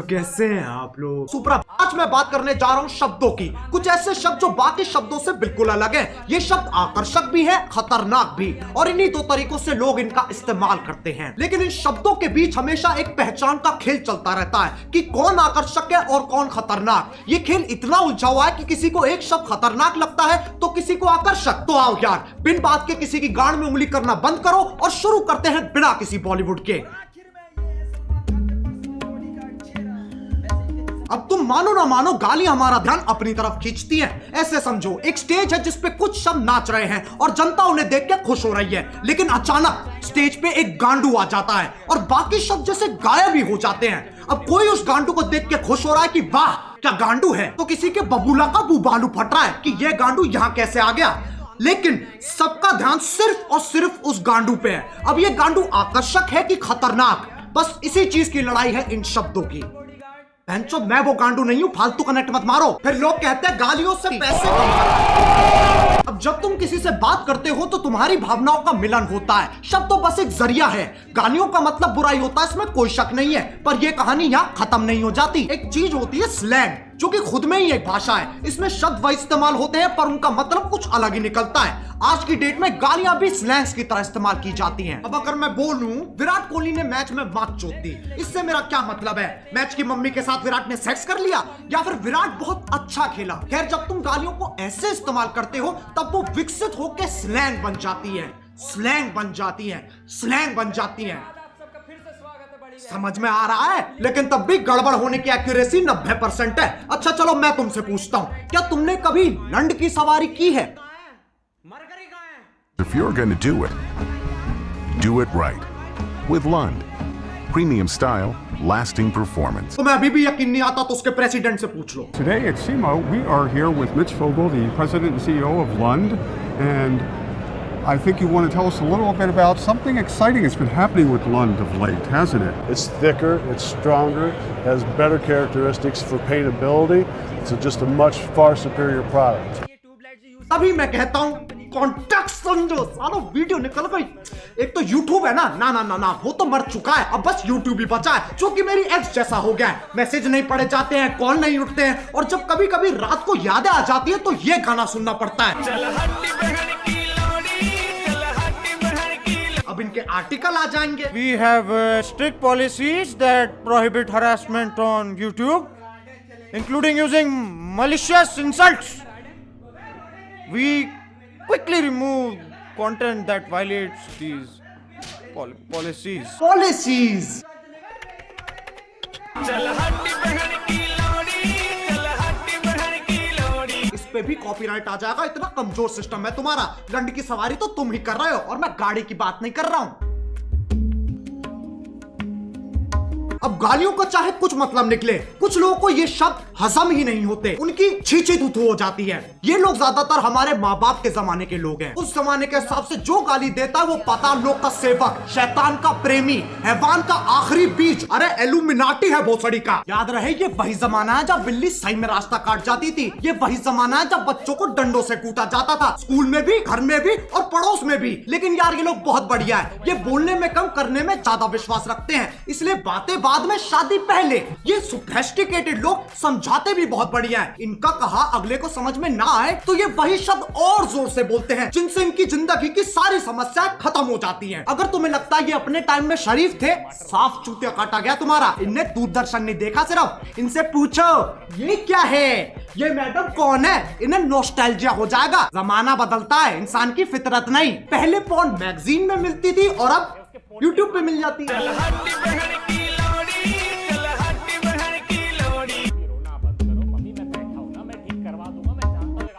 तो कैसे हैं आप लोग? सुप्रभात। आज मैं बात करने जा रहा हूँ शब्दों की। कुछ ऐसे शब्द जो बाकी शब्दों से बिल्कुल अलग हैं। ये शब्द आकर्षक भी है, खतरनाक भी, और इन्हीं दो तरीकों से लोग इनका इस्तेमाल करते हैं। लेकिन इन शब्दों के बीच हमेशा एक पहचान का खेल चलता रहता है कि कौन आकर्षक है और कौन खतरनाक। ये खेल इतना उलझा हुआ है कि किसी को एक शब्द खतरनाक लगता है तो किसी को आकर्षक। तो आओ यार, बिन बात के किसी की गांड में उंगली करना बंद करो और शुरू करते हैं बिना किसी बॉलीवुड के। अब तुम मानो ना मानो, गाली हमारा ध्यान अपनी तरफ खींचती हैं। ऐसे समझो, एक स्टेज है जिसपे कुछ शब्द नाच रहे हैं और जनता उन्हें देख के खुश हो रही है, लेकिन अचानक स्टेज पे एक गांडू आ जाता है और बाकी शब्द जैसे गायब ही हो जाते हैं। अब कोई उस गांडू को देख के खुश हो रहा है कि वाह क्या गांडू है, तो किसी के बबूला का बुबालू फट रहा है कि यह गांडू यहाँ कैसे आ गया। लेकिन सबका ध्यान सिर्फ और सिर्फ उस गांडू पे है। अब ये गांडू आकर्षक है कि खतरनाक, बस इसी चीज की लड़ाई है इन शब्दों की। मैं वो गांडू नहीं हूं, फालतू कनेक्ट मत मारो। फिर लोग कहते हैं गालियों से पैसे कमाओ। अब जब तुम किसी से बात करते हो तो तुम्हारी भावनाओं का मिलन होता है। शब्द तो बस एक जरिया है। गालियों का मतलब बुराई होता है, इसमें कोई शक नहीं है, पर यह कहानी यहाँ खत्म नहीं हो जाती। एक चीज होती है स्लैंग, जो कि खुद में ही एक भाषा है। इसमें शब्द वही इस्तेमाल होते हैं पर उनका मतलब कुछ अलग ही निकलता है। आज की डेट में गालियां भी स्लैंग्स की तरह इस्तेमाल की जाती हैं। अब अगर मैं बोलूं विराट कोहली ने मैच में मात चोद दी, इससे मेरा क्या मतलब है? मैच की मम्मी के साथ विराट ने सेक्स कर लिया या फिर विराट बहुत अच्छा खेला? खैर, जब तुम गालियों को ऐसे इस्तेमाल करते हो तब वो विकसित होकर स्लैंग बन जाती है, स्लैंग बन जाती है, स्लैंग बन जाती है। समझ में आ रहा है? लेकिन तब भी गड़बड़ होने की एक्यूरेसी 90% है। अच्छा चलो मैं तुमसे पूछता हूँ, क्या तुमने कभी लंड की सवारी की है? If you're going to do it right. With Lund. Premium style, lasting performance. तो मैं अभी भी यकीन नहीं आता तो उसके प्रेसिडेंट से पूछ लो। Today at SEMA, we are here with Mitch Fogel, the president and CEO of Lund, and I think you want to tell us a little bit about something exciting that's been happening with Lund of late, hasn't it? It's thicker, it's stronger, has better characteristics for paintability. It's just a much far superior product. तभी मैं कहता हूँ context समझो। सालो video निकल गई। एक तो YouTube है ना, ना ना ना ना, वो तो मर चुका है। अब बस YouTube ही बचा है, जो कि मेरी एक्स जैसा हो गया है। मैसेज नहीं पढ़े जाते हैं, कॉल नहीं उठते हैं, और जब कभी कभी रात को यादें आ जाती है तो ये गाना सुनना पड़ता है। अब इनके आर्टिकल आ जाएंगे। We have strict policies that prohibit harassment on YouTube, including using malicious insults. We quickly remove content that violates these policies. Policies. इस पे भी कॉपीराइट आ जाएगा, इतना कमजोर सिस्टम है तुम्हारा। लंड की सवारी तो तुम ही कर रहे हो और मैं गाड़ी की बात नहीं कर रहा हूं। अब गालियों का चाहे कुछ मतलब निकले, कुछ लोगों को ये शब्द हजम ही नहीं होते, उनकी छींची थू हो जाती है। ये लोग ज्यादातर हमारे माँ बाप के जमाने के लोग हैं। उस जमाने के हिसाब से जो गाली देता है वो पाताल लोक का सेवक, शैतान का प्रेमी, हैवान का आखिरी बीज, अरे एलुमिनाटी है भोसड़ी का। याद रहे, ये वही जमाना है जब बिल्ली सही में रास्ता काट जाती थी। ये वही जमाना है जब बच्चों को डंडों से कूटा जाता था, स्कूल में भी, घर में भी और पड़ोस में भी। लेकिन यार ये लोग बहुत बढ़िया है, ये बोलने में कम करने में ज्यादा विश्वास रखते हैं, इसलिए बातें बाद में शादी पहले। ये सोफिस्टिकेटेड लोग समझाते भी बहुत बढ़िया है। इनका कहा अगले को समझ में ना आए तो ये वही शब्द और जोर से बोलते हैं, जिनसे इनकी जिंदगी की सारी समस्याएं खत्म हो जाती हैं। अगर तुम्हें लगता है ये अपने टाइम में शरीफ थे, साफ चूतिया काटा गया तुम्हारा। इनने दूरदर्शन नहीं देखा सिर्फ, इनसे पूछो ये क्या है, ये मैडम कौन है, इन्हें नॉस्टैल्जिया हो जाएगा। जमाना बदलता है, इंसान की फितरत नहीं। पहले पॉर्न मैगजीन में मिलती थी और अब यूट्यूब पे मिल जाती है।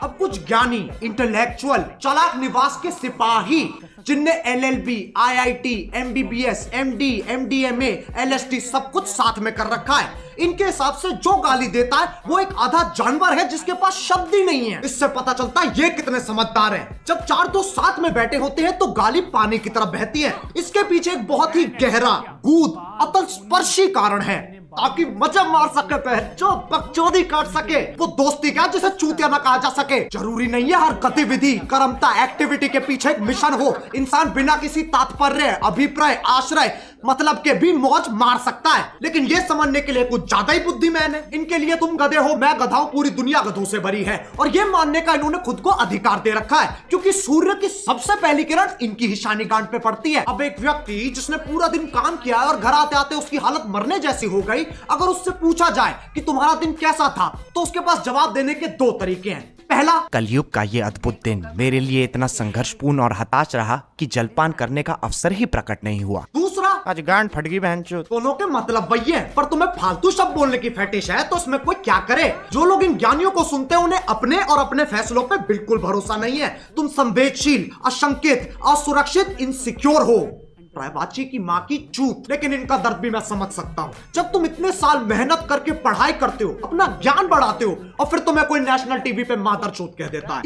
अब कुछ ज्ञानी, इंटेलेक्चुअल, चालाक निवास के सिपाही, जिनने LLB, IIT, MBBS, MD, MDMA, LSD सब कुछ साथ में कर रखा है, इनके हिसाब से जो गाली देता है वो एक आधा जानवर है जिसके पास शब्द ही नहीं है। इससे पता चलता है ये कितने समझदार हैं। जब चार दोस्त साथ में बैठे होते हैं तो गाली पानी की तरह बहती है। इसके पीछे एक बहुत ही गहरा, गूढ़, अतल स्पर्शी कारण है, ताकि मजा मार सके, जो बकचोदी काट सके। वो दोस्ती क्या जिसे चूतिया न कहा जा सके। जरूरी नहीं है हर गतिविधि, कर्मता, एक्टिविटी के पीछे एक मिशन हो। इंसान बिना किसी तात्पर्य, अभिप्राय, आश्रय मतलब के भी मौज मार सकता है। लेकिन ये समझने के लिए कुछ ज्यादा ही बुद्धिमान है। इनके लिए तुम गधे हो, मैं गधा हूं, पूरी दुनिया गधों से भरी है। और ये मानने का इन्होंने खुद को अधिकार दे रखा है क्योंकि सूर्य की सबसे पहली किरण इनकी ही शानी गांठ पे पड़ती है। अब एक व्यक्ति जिसने पूरा दिन काम किया है और घर आते आते उसकी हालत मरने जैसी हो गई, अगर उससे पूछा जाए कि तुम्हारा दिन कैसा था, तो उसके पास जवाब देने के दो तरीके हैं। पहला, कलयुग का ये अद्भुत दिन मेरे लिए इतना संघर्षपूर्ण और हताश रहा कि जलपान करने का अवसर ही प्रकट नहीं हुआ। दूसरा, आज गांड फट गई बहनचोद। दोनों के मतलब वही है, पर तुम्हें फालतू शब्द बोलने की फेटिश है तो इसमें कोई क्या करे। जो लोग इन ज्ञानियों को सुनते हैं उन्हें अपने और अपने फैसलों पे बिल्कुल भरोसा नहीं है। तुम संवेदनशील, असंकित, असुरक्षित, इनसिक्योर हो। प्रायवाची की माँ की चूत। लेकिन इनका दर्द भी मैं समझ सकता हूँ। जब तुम इतने साल मेहनत करके पढ़ाई करते हो, अपना ज्ञान बढ़ाते हो, और फिर तुम्हें कोई नेशनल टीवी पे मादर चूत कह देता है।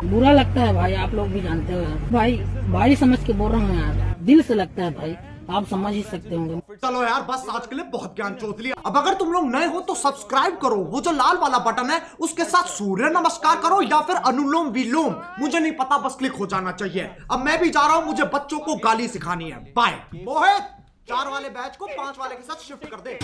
बुरा लगता है भाई, आप लोग भी जानते हो भाई। भाई समझ के बोल रहा हूँ यार, दिल से लगता है भाई, आप समझ ही सकते होंगे। चलो यार, बस आज के लिए बहुत ज्ञान चोत लिया। अब अगर तुम लोग नए हो तो सब्सक्राइब करो, वो जो लाल वाला बटन है उसके साथ सूर्य नमस्कार करो या फिर अनुलोम विलोम, मुझे नहीं पता, बस क्लिक हो जाना चाहिए। अब मैं भी जा रहा हूँ, मुझे बच्चों को गाली सिखानी है। बाय। मोहित, 4 वाले बैच को 5 वाले के साथ शिफ्ट कर दे।